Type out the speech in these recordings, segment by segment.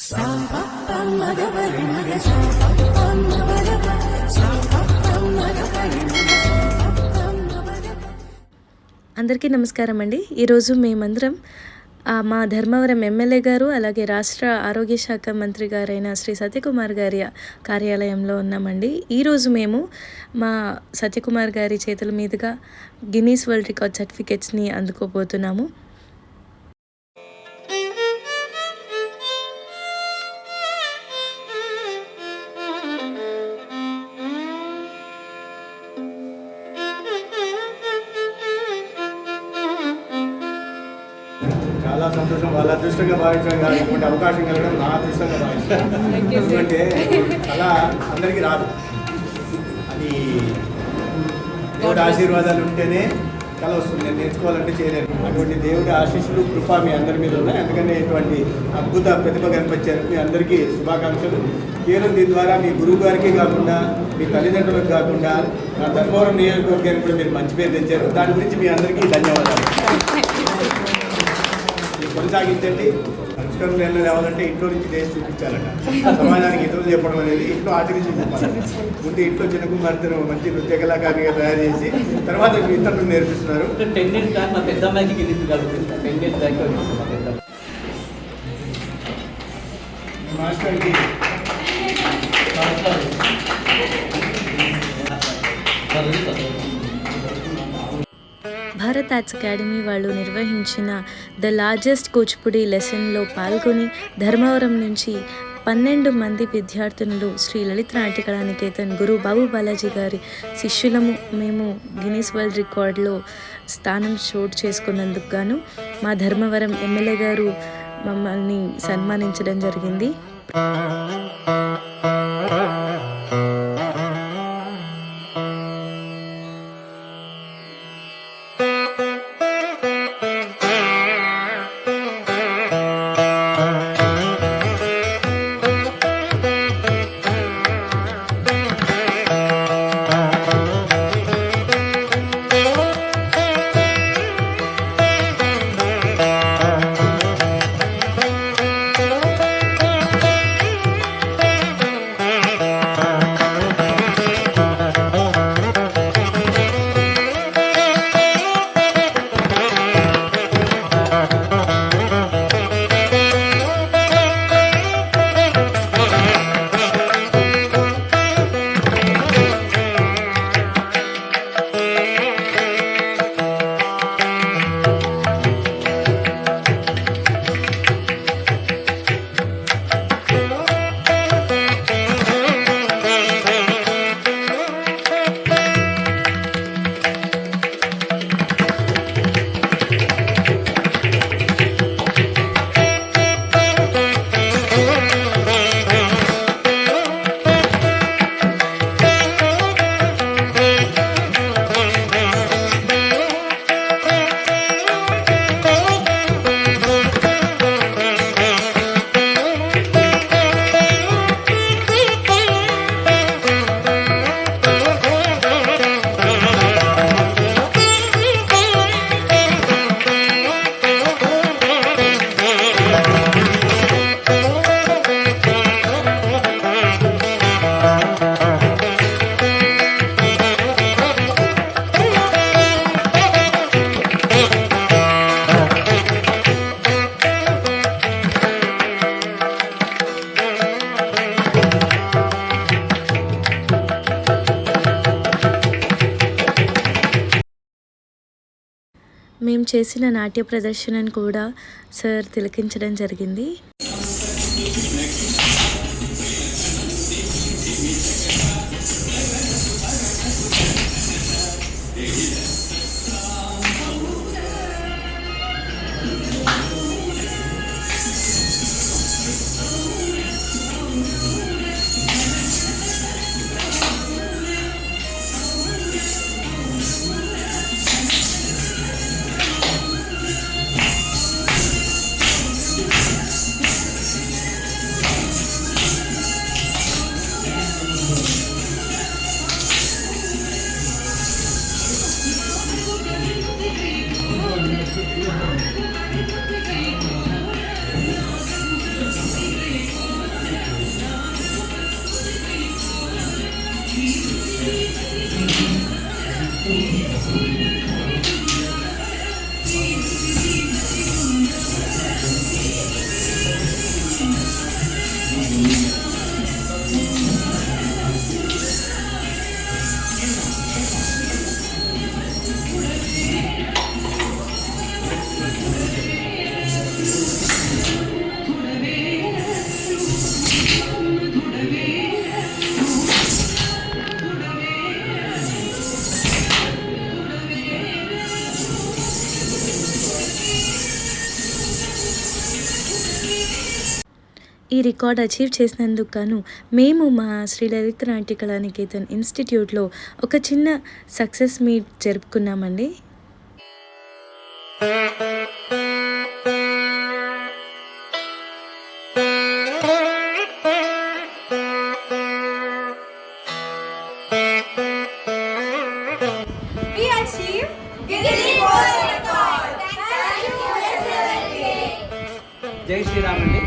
అందరికీ నమస్కారం అండి. ఈరోజు మేమందరం మా ధర్మవరం ఎమ్మెల్యే గారు అలాగే రాష్ట్ర ఆరోగ్య శాఖ మంత్రి గారైన శ్రీ సత్యకుమార్ గారి కార్యాలయంలో ఉన్నామండి. ఈరోజు మేము మా సత్యకుమార్ గారి చేతుల మీదుగా గిన్నీస్ వరల్డ్ రికార్డ్ సర్టిఫికెట్స్ని అందుకోబోతున్నాము. చాలా సంతోషం. వాళ్ళ అదృష్టంగా భావించాను. ఇటువంటి అవకాశం కలగడం నా అదృష్టంగా భావించాను. ఎందుకంటే అలా అందరికీ రాదు. అది దేవుడి ఆశీర్వాదాలు ఉంటేనే కళ వస్తుంది. నేను నేర్చుకోవాలంటే చేయలేను. అటువంటి దేవుడి ఆశీస్సులు కృప మీ అందరి మీద ఉన్నాయి. అందుకని ఇటువంటి అద్భుత ప్రతిభ కనిపించారు. మీ అందరికీ శుభాకాంక్షలు. కేవలం దీని ద్వారా మీ గురువు గారికి కాకుండా మీ తల్లిదండ్రులకు కాకుండా నా ధర్మవరం నియోజకవర్గానికి కూడా మీరు మంచి పేరు తెచ్చారు. దాని గురించి మీ అందరికీ ధన్యవాదాలు. కొనసాగించండి. సంస్కరణలు ఏమైనా రావాలంటే ఇంట్లో నుంచి చేసి చూపించాలట. సమాజానికి ఇతరులు చెప్పడం అనేది ఇంట్లో ఆచరించి చెప్పాలి. ముందు ఇంట్లో చిన్న కుమార్తెను మంచి నృత్య కళాకారిగా తయారు చేసి తర్వాత ఇతరులకు నేర్పిస్తున్నారు. మాస్టర్కి భారత్ ఆర్ట్స్ అకాడమీ వాళ్ళు నిర్వహించిన ద లార్జెస్ట్ కూచిపూడి లెసన్లో పాల్గొని ధర్మవరం నుంచి 12 మంది విద్యార్థినులు శ్రీ లలిత నాట్య కళానికేతన్ గురు బాబు బాలాజీ గారి శిష్యులము మేము గిన్నీస్ వరల్డ్ రికార్డులో స్థానం చోటు చేసుకున్నందుకు గాను మా ధర్మవరం ఎమ్మెల్యే గారు మమ్మల్ని సన్మానించడం జరిగింది. మేము చేసిన నాట్య ప్రదర్శనను కూడా సార్ తిలకించడం జరిగింది. ఈ రికార్డ్ అచీవ్ చేసినందుకు గాను మేము మా శ్రీ లలిత నాట్య కళానికేతన్ ఇన్స్టిట్యూట్లో ఒక చిన్న సక్సెస్ మీట్ జరుపుకున్నామండి. We achieved Guinness World Record. Thank you, SLNK. జై శ్రీరామ్ అండి,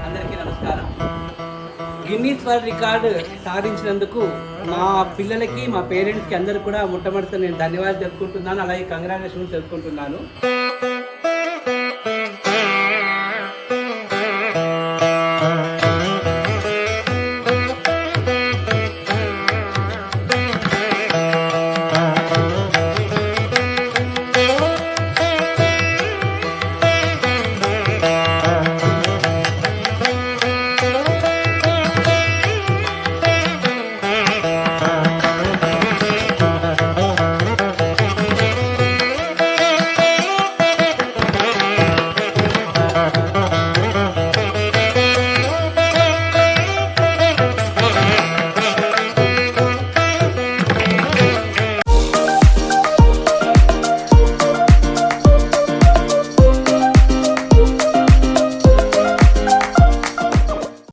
అందరికీ నమస్కారం. గిన్నీస్ వరల్డ్ రికార్డు సాధించినందుకు మా పిల్లలకి మా పేరెంట్స్కి అందరూ కూడా మొట్టమొదటి నేను ధన్యవాదాలు తెలుపుకుంటున్నాను, అలాగే కంగ్రాచులేషన్స్ తెలుపుకుంటున్నాను.